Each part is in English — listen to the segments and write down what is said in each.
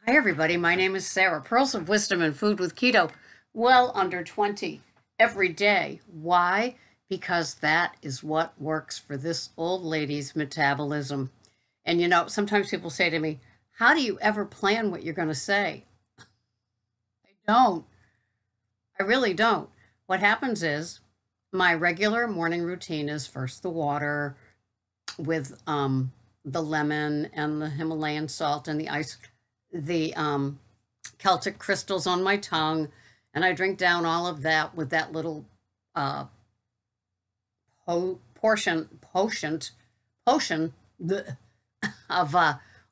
Hi, everybody. My name is Sarah. Pearls of Wisdom and Food with Keto. Well under 20 every day. Why? Because that is what works for this old lady's metabolism. And sometimes people say to me, how do you ever plan what you're going to say? I don't. I really don't. What happens is my regular morning routine is first the water with the lemon and the Himalayan salt and the ice, the Celtic crystals on my tongue, and I drink down all of that with that little uh, potion of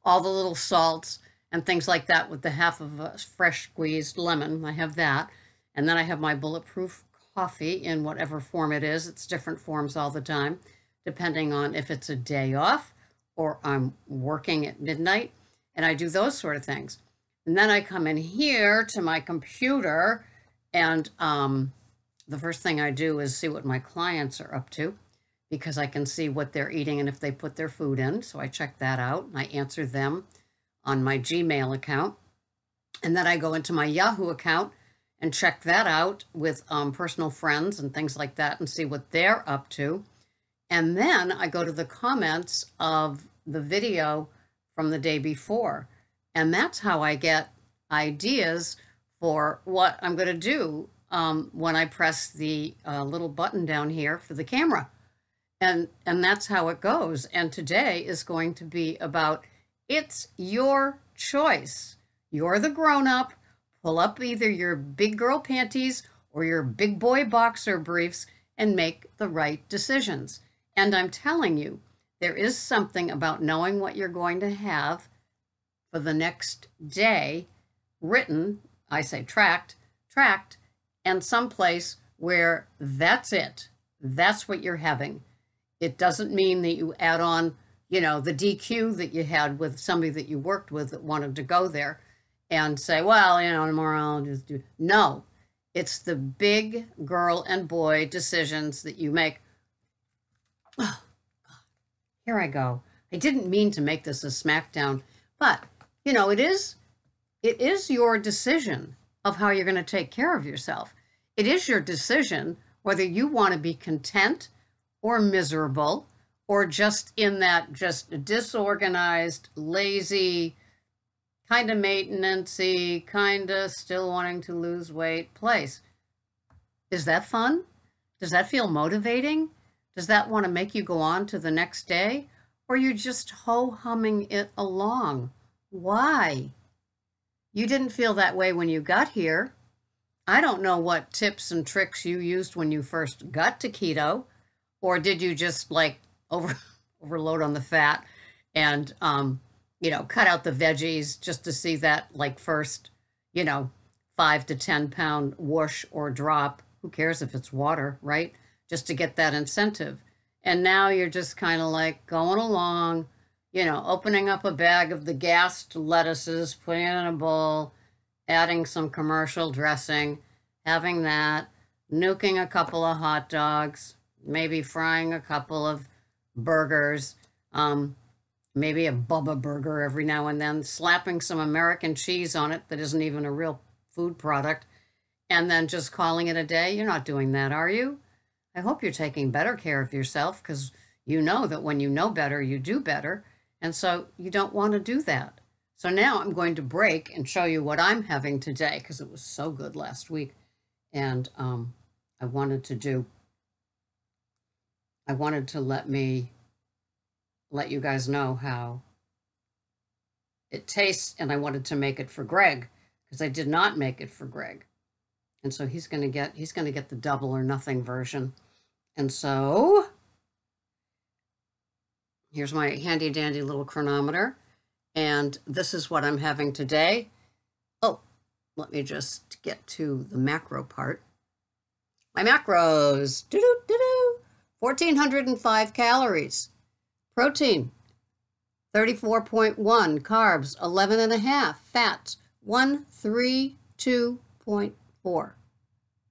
all the little salts and things like that with the half of a fresh squeezed lemon. I have that. And then I have my bulletproof coffee in whatever form it is. It's different forms all the time, depending on if it's a day off or I'm working at midnight. And I do those sort of things. And then I come in here to my computer, and the first thing I do is see what my clients are up to, because I can see what they're eating and if they put their food in. So I check that out and I answer them on my Gmail account. And then I go into my Yahoo account and check that out with personal friends and things like that and see what they're up to. And then I go to the comments of the video from the day before. And that's how I get ideas for what I'm going to do when I press the little button down here for the camera. And that's how it goes. And today is going to be about it's your choice. You're the grown-up. Pull up either your big girl panties or your big boy boxer briefs and make the right decisions. And I'm telling you, there is something about knowing what you're going to have for the next day, written, I say tracked, and someplace where that's it. That's what you're having. It doesn't mean that you add on, the DQ that you had with somebody that you worked with that wanted to go there and say, well, tomorrow I'll just do. No, it's the big girl and boy decisions that you make. Oh, God. Here I go. I didn't mean to make this a smackdown, but it is your decision of how you're going to take care of yourself. It is your decision whether you want to be content or miserable or just in that just disorganized, lazy, kind of maintenance-y, kind of still wanting to lose weight place. Is that fun? Does that feel motivating? Does that want to make you go on to the next day? Or you're just ho-humming it along? Why? You didn't feel that way when you got here. I don't know what tips and tricks you used when you first got to keto, or did you just overload on the fat and cut out the veggies just to see that first 5 to 10 pound whoosh or drop. Who cares if it's water, right? Just to get that incentive. And now you're just kind of going along, opening up a bag of the gassed lettuces, putting it in a bowl, adding some commercial dressing, having that, nuking a couple of hot dogs, maybe frying a couple of burgers, maybe a Bubba burger every now and then, slapping some American cheese on it that isn't even a real food product, and then just calling it a day. You're not doing that, are you? I hope you're taking better care of yourself, because you know that when you know better, you do better. And so you don't want to do that. So now I'm going to break and show you what I'm having today, because it was so good last week. And I wanted to let you guys know how it tastes, and I wanted to make it for Greg, because I did not make it for Greg. And so he's going to get the double or nothing version. And so here's my handy dandy little chronometer, and this is what I'm having today. Oh, let me just get to the macro part. My macros, 1,405 calories. Protein, 34.1. Carbs, 11.5. Fats, 132.4.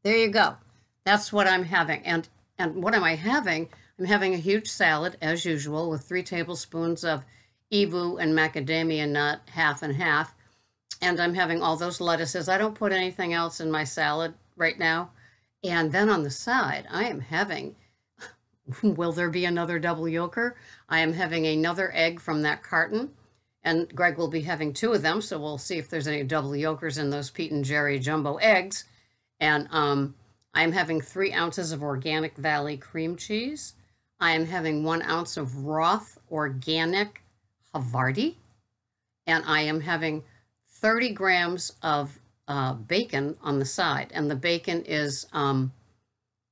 There you go. That's what I'm having. And what am I having? I'm having a huge salad, as usual, with 3 tablespoons of Evu and macadamia nut, half and half. And I'm having all those lettuces. I don't put anything else in my salad right now. And then on the side, I am having, will there be another double yolker? I am having another egg from that carton. And Greg will be having 2 of them, so we'll see if there's any double yolkers in those Pete and Jerry jumbo eggs. And I'm having 3 ounces of Organic Valley cream cheese. I am having 1 ounce of Roth Organic Havarti. And I am having 30 grams of bacon on the side. And the bacon is,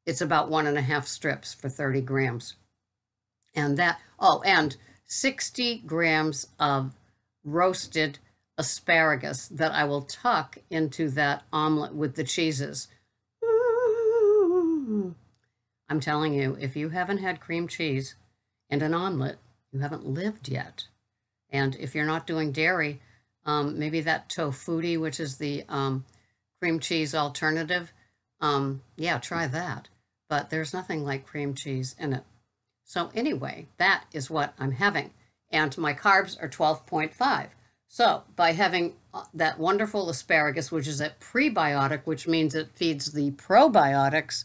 it's about 1.5 strips for 30 grams. And that, oh, and 60 grams of roasted asparagus that I will tuck into that omelet with the cheeses. I'm telling you, if you haven't had cream cheese and an omelet, you haven't lived yet. And if you're not doing dairy, maybe that tofutti, which is the cream cheese alternative, yeah, try that. But there's nothing like cream cheese in it. So anyway, that is what I'm having. And my carbs are 12.5. So by having that wonderful asparagus, which is a prebiotic, which means it feeds the probiotics,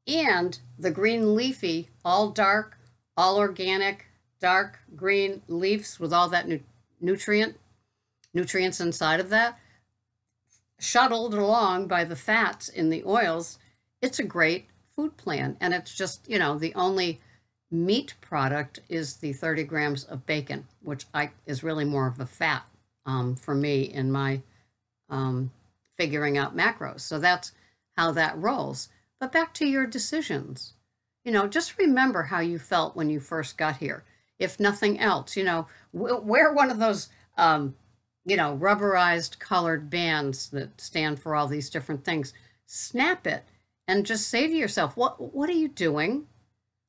and the green leafy, all dark, all organic, dark green leaves with all that nutrients inside of that, shuttled along by the fats in the oils, it's a great food plan. And it's just, you know, the only meat product is the 30 grams of bacon, which is really more of a fat for me in my figuring out macros. So that's how that rolls. But back to your decisions. You know, just remember how you felt when you first got here. If nothing else, you know, wear one of those, you know, rubberized colored bands that stand for all these different things. Snap it and just say to yourself, what are you doing?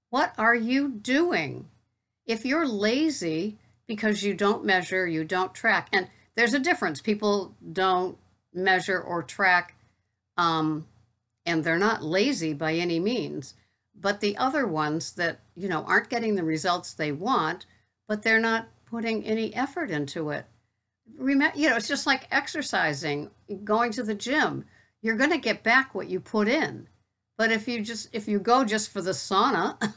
What are you doing? If you're lazy because you don't measure, you don't track, and there's a difference. People don't measure or track, and they're not lazy by any means. But the other ones that, you know, aren't getting the results they want, but they're not putting any effort into it. Remember, you know, it's just like exercising, going to the gym. You're going to get back what you put in. But if you go just for the sauna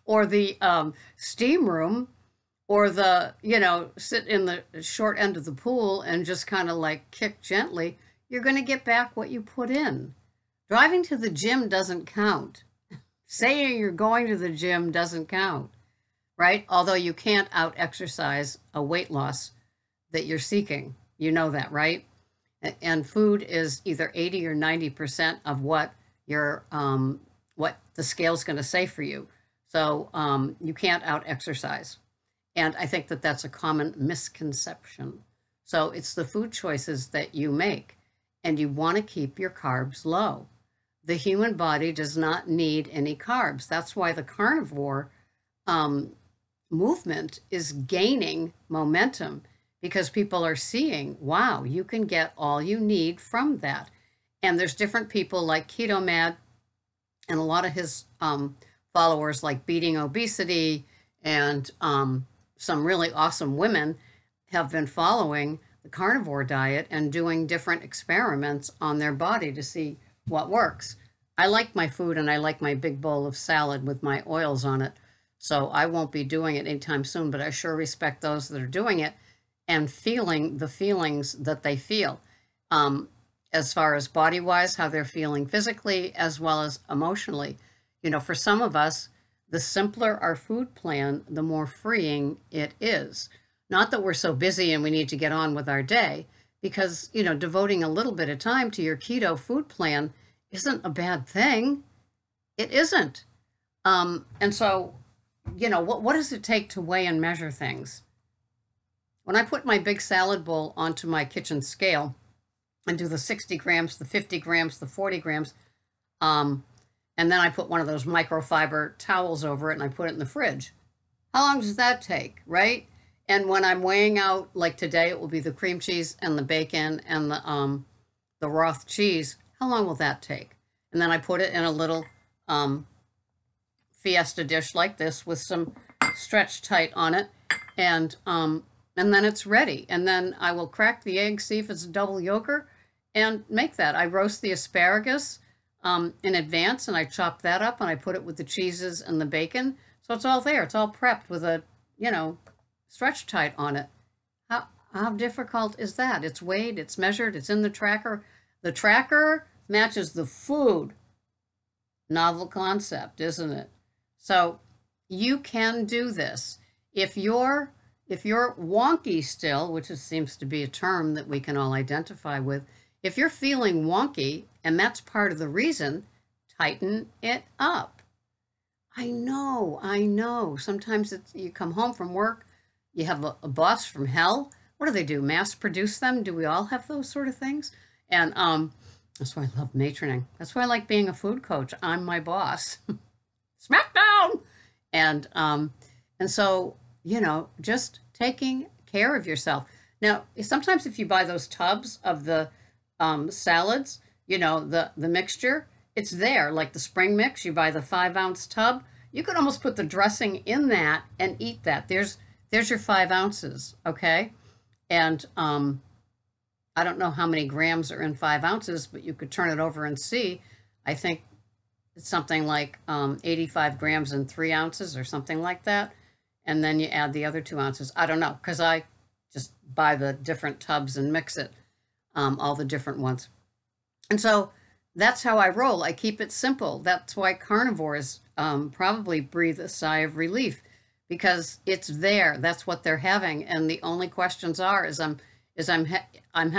or the steam room or the, you know, sit in the short end of the pool and just kind of like kick gently, you're going to get back what you put in. Driving to the gym doesn't count. Saying you're going to the gym doesn't count, right? Although you can't out-exercise a weight loss that you're seeking. You know that, right? And food is either 80 or 90% of what what the scale's going to say for you. So you can't out-exercise. And I think that that's a common misconception. So it's the food choices that you make, and you want to keep your carbs low. The human body does not need any carbs. That's why the carnivore movement is gaining momentum, because people are seeing, wow, you can get all you need from that. And there's different people like Keto Mad and a lot of his followers like Beating Obesity and some really awesome women have been following the carnivore diet and doing different experiments on their body to see what works. I like my food and I like my big bowl of salad with my oils on it. So I won't be doing it anytime soon, but I sure respect those that are doing it and feeling the feelings that they feel, as far as body-wise, how they're feeling physically as well as emotionally. You know, for some of us, the simpler our food plan, the more freeing it is. Not that we're so busy and we need to get on with our day, because, you know, devoting a little bit of time to your keto food plan isn't a bad thing. It isn't. And so, you know, what does it take to weigh and measure things? When I put my big salad bowl onto my kitchen scale and do the 60 grams, the 50 grams, the 40 grams, and then I put one of those microfiber towels over it and I put it in the fridge. How long does that take, right? And when I'm weighing out, like today, it will be the cream cheese and the bacon and the Roth cheese. How long will that take? And then I put it in a little Fiesta dish like this with some Stretch Tight on it, and and then it's ready. And then I will crack the egg, see if it's a double yolker, and make that. I roast the asparagus in advance, and I chop that up, and I put it with the cheeses and the bacon. So it's all there. It's all prepped with a, stretch tight on it. How difficult is that? It's weighed, it's measured, it's in the tracker. The tracker matches the food. Novel concept, isn't it? So you can do this. If you're wonky still, which seems to be a term that we can all identify with, if you're feeling wonky, and that's part of the reason, tighten it up. I know. Sometimes you come home from work, you have a boss from hell. What do they do? Mass produce them? Do we all have those sort of things? And that's why I love matroning. That's why I like being a food coach. I'm my boss. Smackdown! And so, just taking care of yourself. Now, sometimes if you buy those tubs of the salads, the mixture, it's there, like the spring mix. You buy the 5-ounce tub. You could almost put the dressing in that and eat that. There's your 5 ounces, okay? And I don't know how many grams are in 5 ounces, but you could turn it over and see. I think it's something like 85 grams in 3 ounces or something like that. And then you add the other 2 ounces. I don't know, because I just buy the different tubs and mix it, all the different ones. And so that's how I roll. I keep it simple. That's why carnivores probably breathe a sigh of relief, because it's there. That's what they're having. And the only questions are, am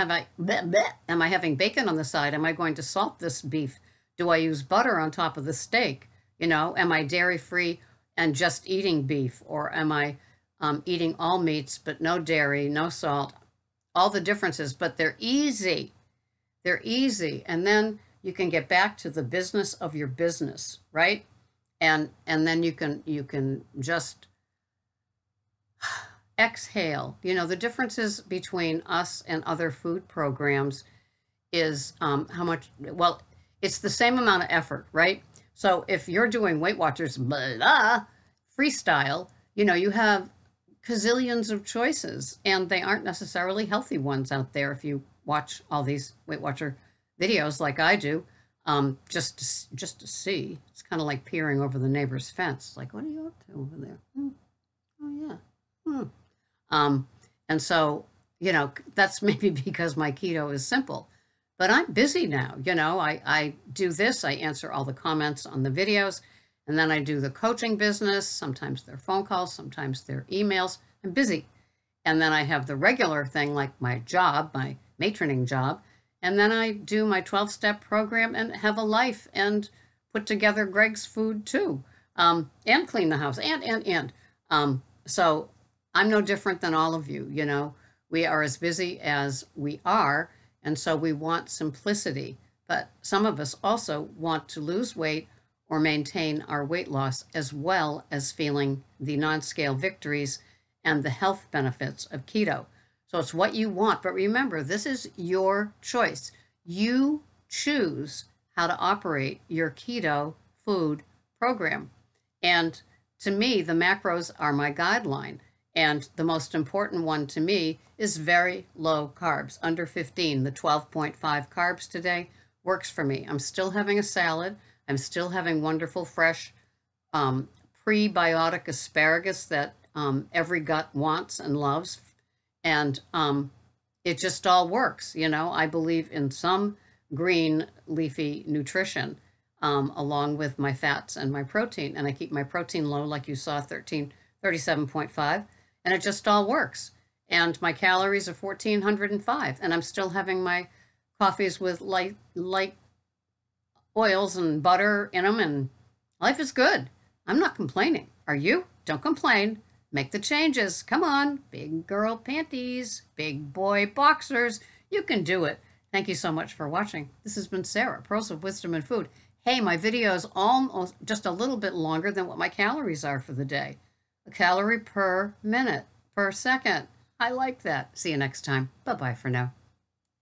I having bacon on the side? Am I going to salt this beef? Do I use butter on top of the steak? Am I dairy free and just eating beef? Or am I eating all meats, but no dairy, no salt? All the differences, but they're easy. They're easy. And then you can get back to the business of your business, right? And then you can just exhale. The differences between us and other food programs is how much, well, it's the same amount of effort, right? So if you're doing Weight Watchers, freestyle, you have gazillions of choices, and they aren't necessarily healthy ones out there. If you watch all these Weight Watcher videos like I do, just to see, it's kind of like peering over the neighbor's fence. Like, what are you up to over there? Oh yeah. And so, that's maybe because my keto is simple, but I'm busy now. I do this, I answer all the comments on the videos, and then I do the coaching business. Sometimes they're phone calls, sometimes they're emails. I'm busy. And then I have the regular thing like my job, my matroning job. And then I do my 12-step program and have a life and put together Greg's Food too, and clean the house and. So I'm no different than all of you. We are as busy as we are. And so we want simplicity. But some of us also want to lose weight or maintain our weight loss, as well as feeling the non-scale victories and the health benefits of keto. So it's what you want. But remember, this is your choice. You choose how to operate your keto food program. And to me, the macros are my guideline. And the most important one to me is very low carbs, under 15. The 12.5 carbs today works for me. I'm still having a salad. I'm still having wonderful, fresh, prebiotic asparagus that every gut wants and loves. And it just all works. I believe in some green leafy nutrition along with my fats and my protein. And I keep my protein low, like you saw, 37.5. And it just all works. And my calories are 1,405. And I'm still having my coffees with light oils and butter in them. And life is good. I'm not complaining. Are you? Don't complain. Make the changes. Come on. Big girl panties. Big boy boxers. You can do it. Thank you so much for watching. This has been Sarah, Pearls of Wisdom and Food. Hey, my video is almost just a little bit longer than what my calories are for the day. A calorie per minute, per second. I like that. See you next time. Bye-bye for now.